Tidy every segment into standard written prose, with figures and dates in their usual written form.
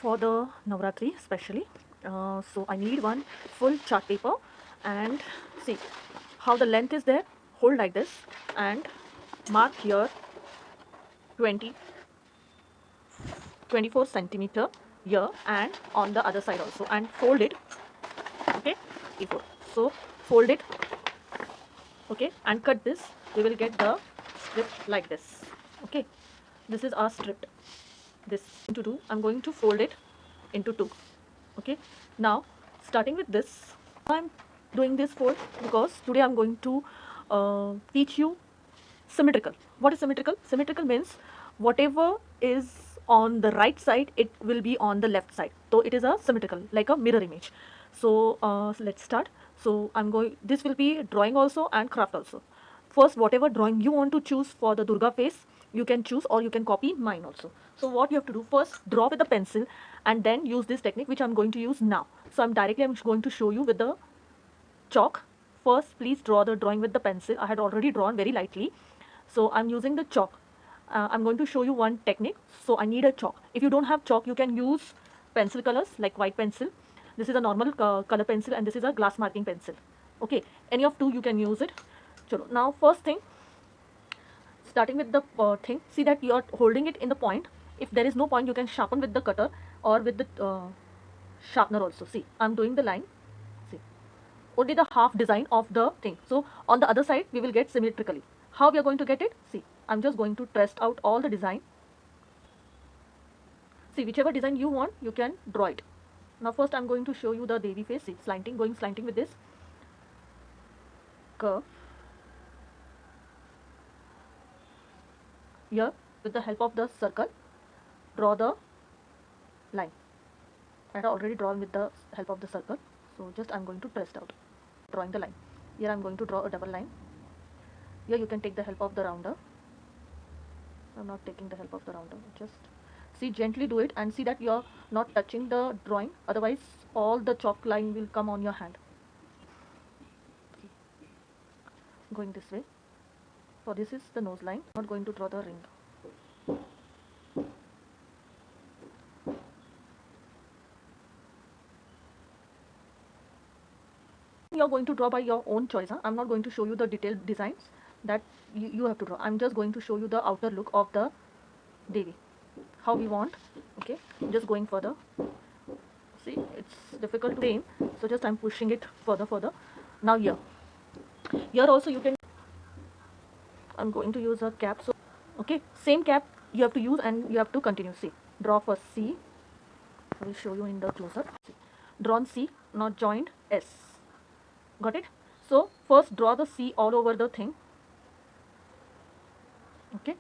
for the Navratri especially. So I need one full chart paper, and see how the length is there. Hold like this and mark here 20 24 centimeter here and on the other side also, and fold it. Okay, before, so fold it. Okay, and cut this. We will get the strip like this. Okay, this is our strip. This to do, I'm going to fold it into two. Okay, now starting with this, I'm doing this fold because today I'm going to teach you symmetrical. What is symmetrical? Symmetrical means whatever is on the right side, it will be on the left side. So it is a symmetrical, like a mirror image. So let's start. So this will be drawing also and craft also. First, whatever drawing you want to choose for the Durga face, you can choose, or you can copy mine also. So what you have to do, first draw with the pencil and then use this technique which I'm going to use now. So I'm going to show you with the chalk. First, please draw the drawing with the pencil. I had already drawn very lightly. So I'm using the chalk. I'm going to show you one technique. So I need a chalk. If you don't have chalk, you can use pencil colors like white pencil. This is a normal color pencil, and this is a glass marking pencil. Okay, any of two you can use it. Chalo. Now first thing, starting with the thing, see that you are holding it in the point. If there is no point, you can sharpen with the cutter or with the sharpener also. See, I'm doing the line. See, only the half design of the thing. So on the other side, we will get symmetrically. How we are going to get it? See, I'm just going to test out all the design. See, whichever design you want, you can draw it. Now first I'm going to show you the Devi face. See, slanting, going slanting with this curve. Here, with the help of the circle, draw the line. I had already drawn with the help of the circle. So just I'm going to test out. Drawing the line. Here I'm going to draw a double line. Here you can take the help of the rounder. I'm not taking the help of the rounder. Just see, gently do it and see that you're not touching the drawing. Otherwise, all the chalk line will come on your hand. Going this way. So this is the nose line. I'm not going to draw the ring. You're going to draw by your own choice. I'm not going to show you the detailed designs that you have to draw. I'm just going to show you the outer look of the Devi, how we want. Okay, just going further. See, it's difficult to aim, so just I'm pushing it further. Now here also you can. I'm going to use a cap. So okay, same cap you have to use and you have to continue. See, draw first C. I will show you in the close-up. Drawn C, not joined S. Got it? So first draw the C all over the thing. Okay.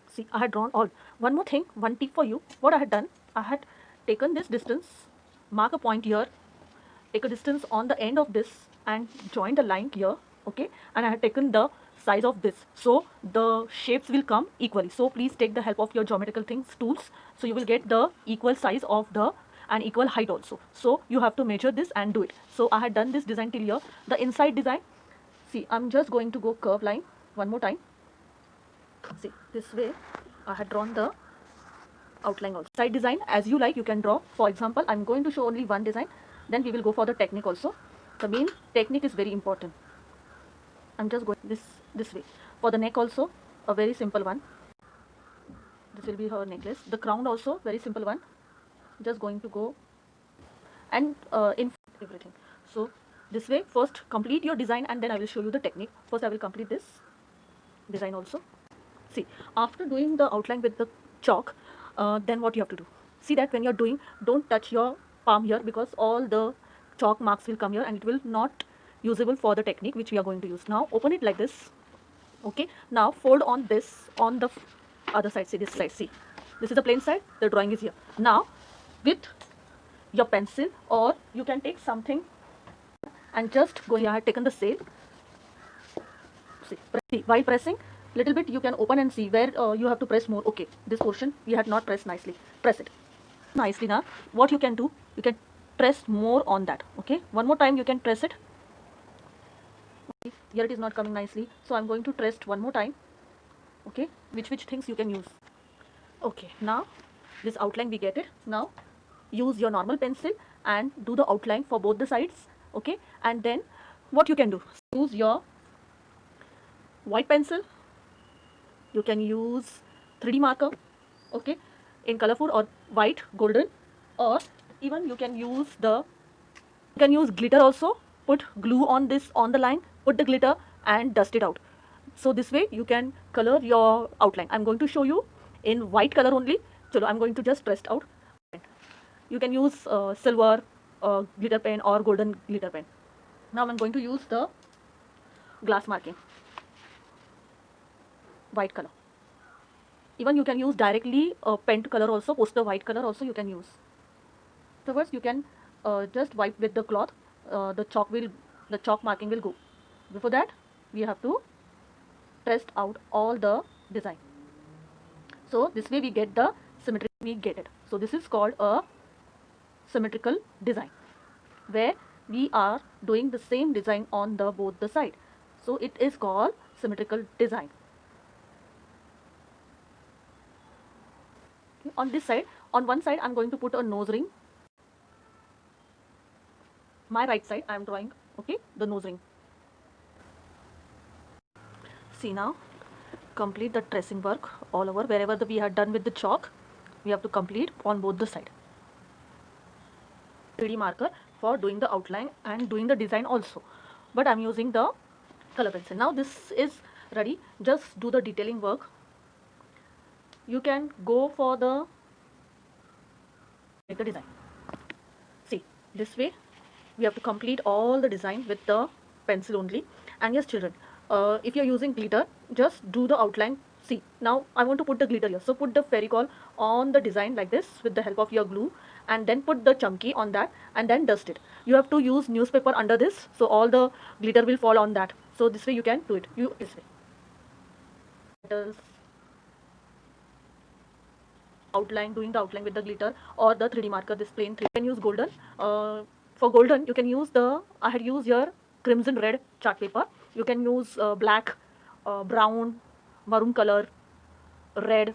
See, I had drawn all. One more thing, one tip for you. What I had done, I had taken this distance, mark a point here, take a distance on the end of this and join the line here. Okay. And I had taken the size of this. So the shapes will come equally. So please take the help of your geometrical things, tools. So you will get the equal size of the and equal height also. So you have to measure this and do it. So I had done this design till here. The inside design, see, I'm just going to go curve line one more time. See, this way I had drawn the outline also. Side design, as you like, you can draw. For example, I'm going to show only one design, then we will go for the technique also. The main technique is very important. I'm just going this way. For the neck also, a very simple one. This will be her necklace. The crown also, very simple one. Just going to go and in everything. So this way, first complete your design and then I will show you the technique. First I will complete this design also. See, after doing the outline with the chalk, then what you have to do? See that when you're doing, don't touch your palm here because all the chalk marks will come here and it will not usable for the technique which we are going to use. Now open it like this. Okay, now fold on this on the other side. See, this side. See, this is the plain side, the drawing is here. Now with your pencil, or you can take something and just go here. I had taken the sail. See, while pressing little bit, you can open and see where you have to press more. Okay, this portion we had not pressed nicely. Press it nicely. Now what you can do, you can press more on that. Okay, one more time you can press it. Okay, here it is not coming nicely, so I'm going to press one more time. Okay, which things you can use. Okay, now this outline we get it. Now use your normal pencil and do the outline for both the sides. Okay, and then what you can do, use your white pencil, you can use 3D marker, okay, in colorful or white, golden, or even you can use glitter also. Put glue on this, on the line, put the glitter and dust it out. So this way you can color your outline. I'm going to show you in white color only. So I'm going to just press it out. You can use silver glitter pen or golden glitter pen. Now I'm going to use the glass marking, white color. Even you can use directly pen color also, poster white color also you can use. Afterwards you can just wipe with the cloth. The chalk marking will go. Before that we have to test out all the design. So this way we get the symmetry, we get it. So this is called a symmetrical design, where we are doing the same design on the both the side. So it is called symmetrical design. Okay. On this side, on one side I'm going to put a nose ring. My right side I am drawing, okay, the nose ring. See, now complete the tracing work all over. Wherever we had done with the chalk, we have to complete on both the side. 3D marker for doing the outline and doing the design also, but I'm using the color pencil. Now this is ready. Just do the detailing work. You can go for the design. See, this way we have to complete all the design with the pencil only. And yes children, if you're using glitter, just do the outline. See, now I want to put the glitter here, so put the Fevicol on the design like this with the help of your glue, and then put the chunky on that and then dust it. You have to use newspaper under this, so all the glitter will fall on that. So this way you can do it. This way outline, doing the outline with the glitter or the 3D marker, this plain 3. You can use golden. For golden you can use I had used here crimson red chart paper. You can use black, brown, maroon color, red,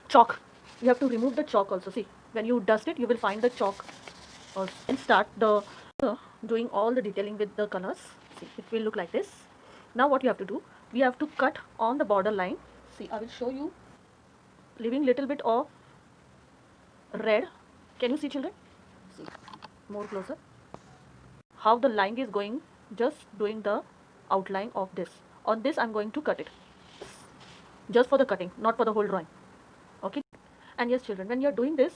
chalk. You have to remove the chalk also. See, when you dust it you will find the chalk also. And start the doing all the detailing with the colors. See, it will look like this. Now what you have to do, we have to cut on the border line. See, I will show you, leaving little bit of red. Can you see children? See, more closer, how the line is going. Just doing the outline of this. On this I'm going to cut it, just for the cutting, not for the whole drawing. Okay. And yes children, when you're doing this,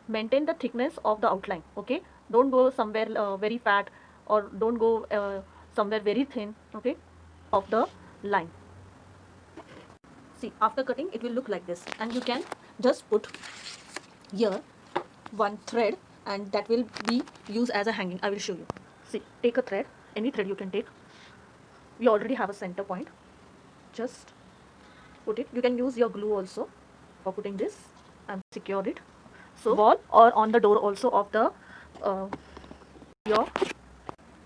maintain the thickness of the outline. Okay, don't go somewhere very fat, or don't go somewhere very thin. Okay, of the line. See, after cutting it will look like this, and you can just put here one thread, and that will be used as a hanging. I will show you. See, take a thread, any thread you can take. We already have a center point. Just put it. You can use your glue also for putting this and secure it. So wall or on the door also of the your.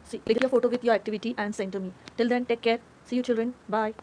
See, take your photo with your activity and send to me. Till then, take care. See you children. Bye.